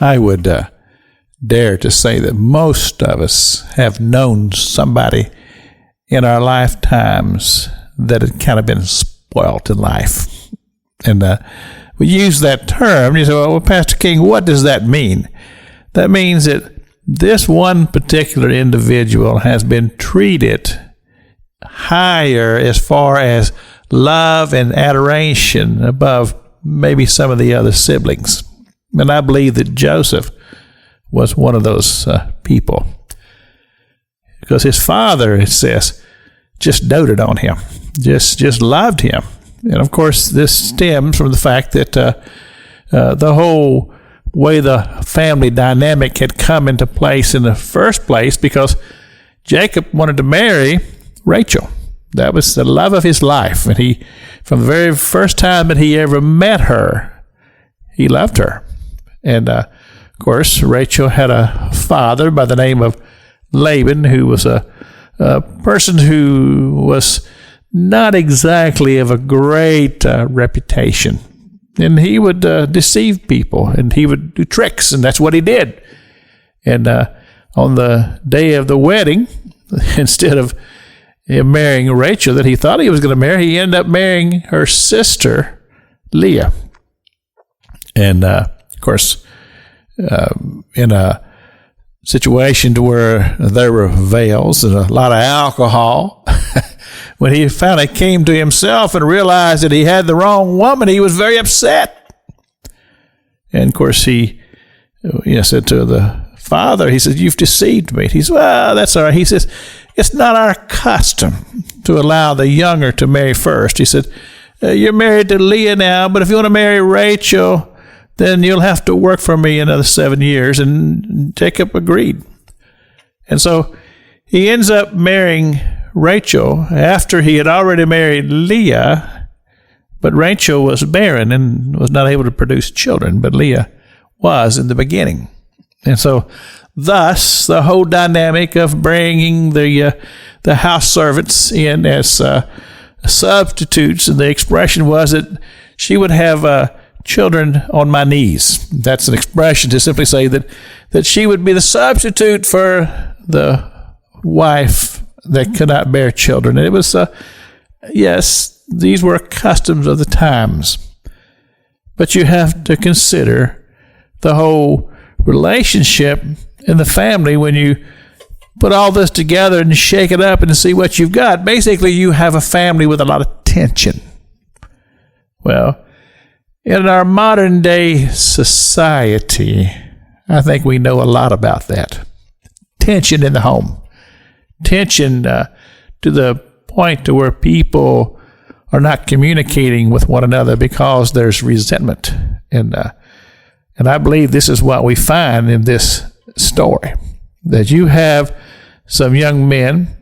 I would dare to say that most of us have known somebody in our lifetimes that had kind of been spoiled in life. And we use that term. You say, well, Pastor King, what does that mean? That means that this one particular individual has been treated higher as far as love and adoration above maybe some of the other siblings. And I believe that Joseph was one of those people. Because his father, it says, just doted on him, just loved him. And of course, this stems from the fact that the whole way the family dynamic had come into place in the first place, because Jacob wanted to marry Rachel. That was the love of his life. And he, from the very first time that he ever met her, he loved her. And of course, Rachel had a father by the name of Laban, who was a person who was not exactly of a great reputation. And he would deceive people, and he would do tricks, and that's what he did. And on the day of the wedding, instead of him marrying Rachel that he thought he was going to marry, he ended up marrying her sister, Leah. And of course, in a situation to where there were veils and a lot of alcohol, when he finally came to himself and realized that he had the wrong woman, he was very upset. And of course, he said to the father, he said, "You've deceived me." He said, "Well, that's all right." He says, "It's not our custom to allow the younger to marry first." He said, "You're married to Leah now, but if you want to marry Rachel, then you'll have to work for me another 7 years." And Jacob agreed. And so he ends up marrying Rachel after he had already married Leah, but Rachel was barren and was not able to produce children, but Leah was in the beginning. And so thus the whole dynamic of bringing the house servants in as substitutes, and the expression was that she would have children on my knees. That's an expression to simply say that she would be the substitute for the wife that could not bear children. And it was, yes, these were customs of the times. But you have to consider the whole relationship in the family when you put all this together and shake it up and see what you've got. Basically, you have a family with a lot of tension. Well, in our modern day society, I think we know a lot about that. Tension in the home. Tension to the point to where people are not communicating with one another because there's resentment. And I believe this is what we find in this story, that you have some young men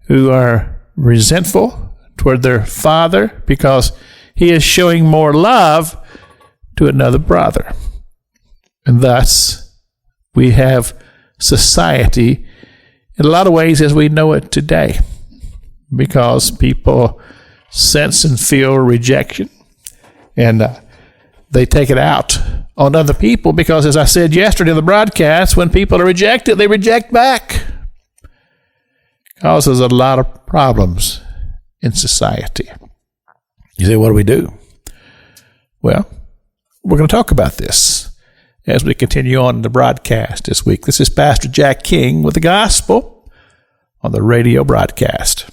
who are resentful toward their father because he is showing more love to another brother. And thus, we have society in a lot of ways as we know it today, because people sense and feel rejection, and they take it out on other people, because as I said yesterday in the broadcast, when people are rejected, they reject back. Causes a lot of problems in society. You say, what do we do? Well, we're going to talk about this as we continue on in the broadcast this week. This is Pastor Jack King with the Gospel on the radio broadcast.